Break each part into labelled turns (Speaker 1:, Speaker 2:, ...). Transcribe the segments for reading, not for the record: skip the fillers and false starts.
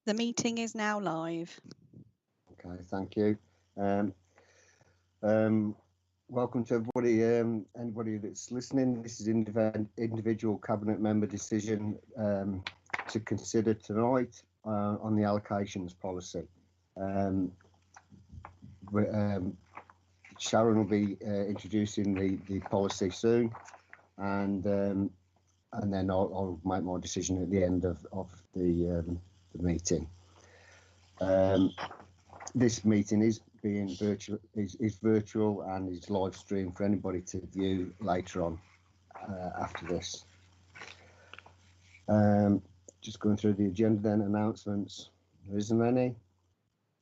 Speaker 1: The meeting is now live.
Speaker 2: Okay, thank you. Welcome to everybody. Anybody that's listening, this is individual cabinet member decision to consider tonight on the allocations policy. Sharon will be introducing the policy soon, and then I'll make my decision at the end of the meeting. This meeting is being virtual and is live streamed for anybody to view later on after this. Just going through the agenda then, announcements. There isn't any.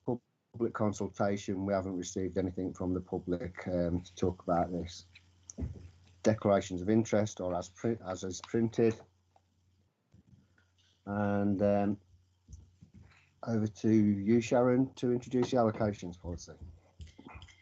Speaker 2: Public consultation, we haven't received anything from the public to talk about this. Declarations of interest or as is printed. And over to you, Sharon, to introduce the allocations policy.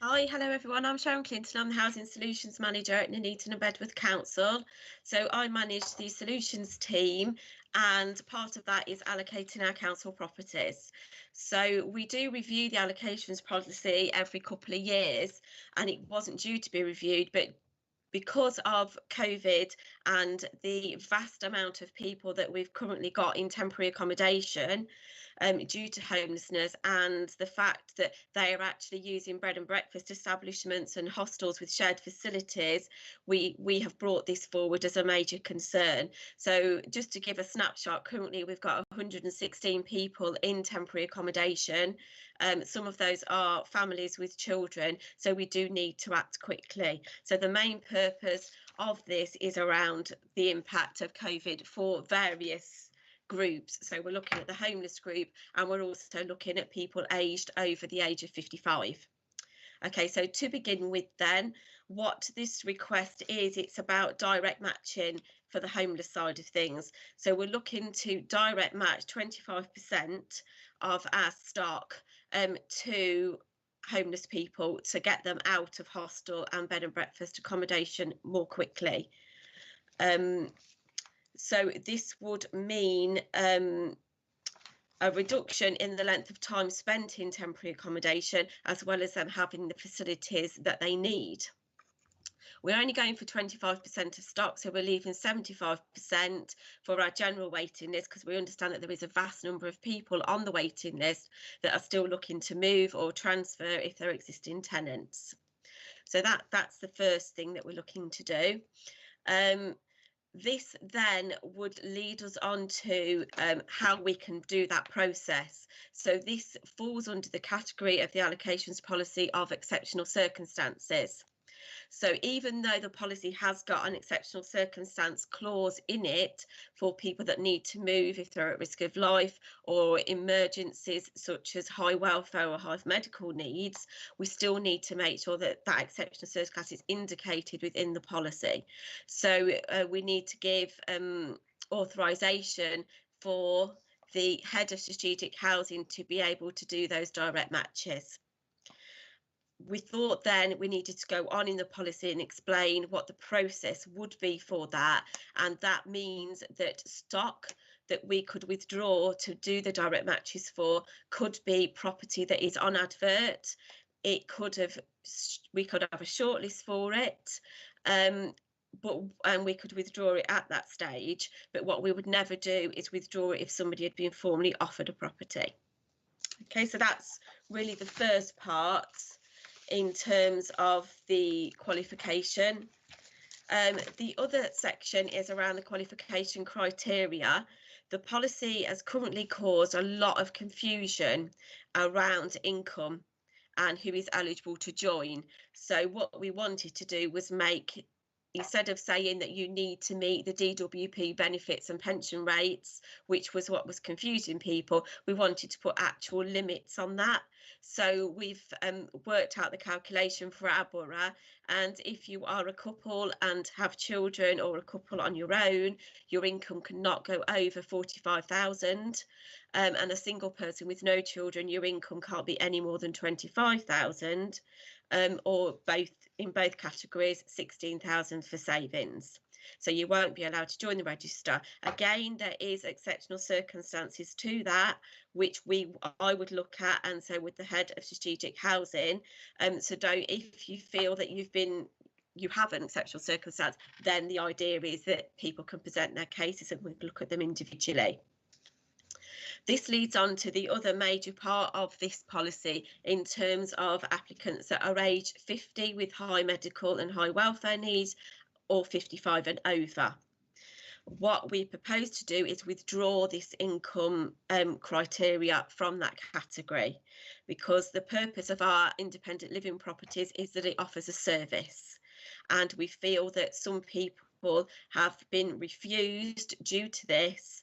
Speaker 3: Hi, hello everyone. I'm Sharon Clinton. I'm the Housing Solutions Manager at Nuneaton and Bedworth Council. So I manage the solutions team, and part of that is allocating our council properties. So we do review the allocations policy every couple of years, and it wasn't due to be reviewed, but because of COVID and the vast amount of people that we've currently got in temporary accommodation due to homelessness, and the fact that they are actually using bread and breakfast establishments and hostels with shared facilities, we have brought this forward as a major concern. So just to give a snapshot, currently we've got 116 people in temporary accommodation. Some of those are families with children, so we do need to act quickly. So the main purpose of this is around the impact of COVID for various groups. So we're looking at the homeless group, and we're also looking at people aged over the age of 55. Okay, so to begin with then, what this request is, it's about direct matching for the homeless side of things. So we're looking to direct match 25% of our stock to homeless people to get them out of hostel and bed and breakfast accommodation more quickly. So this would mean a reduction in the length of time spent in temporary accommodation, as well as them having the facilities that they need. We're only going for 25% of stock, so we're leaving 75% for our general waiting list, because we understand that there is a vast number of people on the waiting list that are still looking to move or transfer if they're existing tenants. So that's the first thing that we're looking to do. This then would lead us on to how we can do that process. So this falls under the category of the allocations policy of exceptional circumstances. So even though the policy has got an exceptional circumstance clause in it for people that need to move if they're at risk of life, or emergencies such as high welfare or high medical needs, we still need to make sure that that exceptional circumstance is indicated within the policy. So we need to give authorisation for the head of strategic housing to be able to do those direct matches. We thought then we needed to go on in the policy and explain what the process would be for that, and that means that stock that we could withdraw to do the direct matches for could be property that is on advert. We could have a shortlist for it, and we could withdraw it at that stage, but what we would never do is withdraw it if somebody had been formally offered a property. Okay, so that's really the first part in terms of the qualification. The other section is around the qualification criteria. The policy has currently caused a lot of confusion around income and who is eligible to join. So what we wanted to do was make, instead of saying that you need to meet the DWP benefits and pension rates, which was what was confusing people, we wanted to put actual limits on that. So we've worked out the calculation for our borough, and if you are a couple and have children, or a couple on your own, your income cannot go over 45,000, and a single person with no children, your income can't be any more than 25,000, or both, in both categories, 16,000 for savings. So you won't be allowed to join the register. Again, there is exceptional circumstances to that, which I would look at, and so with the head of strategic housing. So if you feel that you have an exceptional circumstance, then the idea is that people can present their cases and we look at them individually. This leads on to the other major part of this policy in terms of applicants that are aged 50 with high medical and high welfare needs, or 55 and over. What we propose to do is withdraw this income criteria from that category, because the purpose of our independent living properties is that it offers a service, and we feel that some people have been refused due to this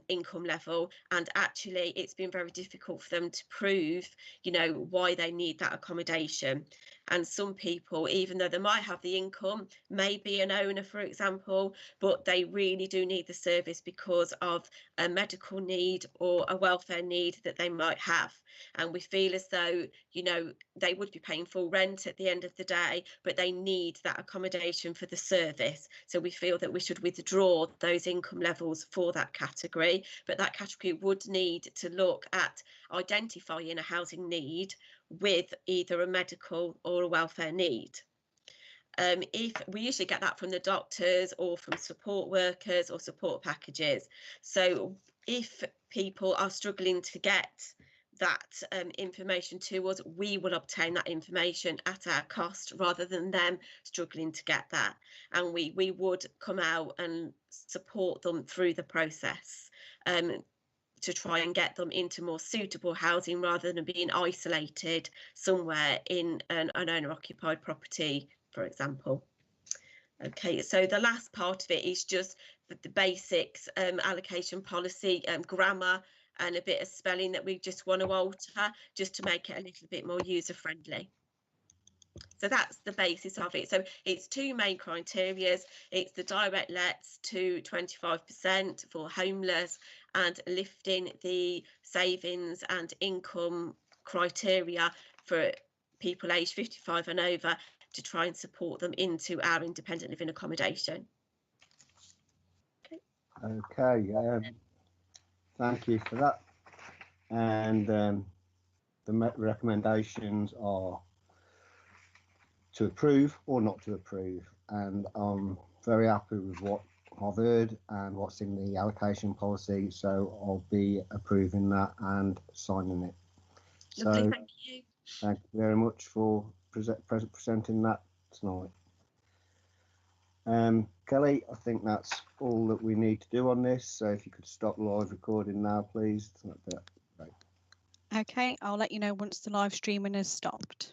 Speaker 3: income level, and actually it's been very difficult for them to prove, you know, why they need that accommodation. And some people, even though they might have the income, may be an owner, for example, but they really do need the service because of a medical need or a welfare need that they might have. And we feel as though, you know, they would be paying full rent at the end of the day, but they need that accommodation for the service. So we feel that we should withdraw those income levels for that category, but that category would need to look at identifying a housing need with either a medical or a welfare need. If we usually get that from the doctors or from support workers or support packages. So if people are struggling to get that information to us, we will obtain that information at our cost rather than them struggling to get that. And we would come out and support them through the process to try and get them into more suitable housing rather than being isolated somewhere in an owner-occupied property, for example. Okay, so the last part of it is just the basics, allocation policy, grammar, and a bit of spelling that we just want to alter just to make it a little bit more user-friendly. So that's the basis of it. So it's two main criteria. It's the direct lets to 25% for homeless, and lifting the savings and income criteria for people aged 55 and over to try and support them into our independent living accommodation.
Speaker 2: Okay, thank you for that. And the recommendations are to approve or not to approve, and I'm very happy with what I've heard and what's in the allocation policy, so I'll be approving that and signing it.
Speaker 3: Lovely,
Speaker 2: So
Speaker 3: thank you.
Speaker 2: Thank you very much for presenting that tonight. Kelly, I think that's all that we need to do on this, so if you could stop live recording now, please.
Speaker 1: Okay, I'll let you know once the live streaming has stopped.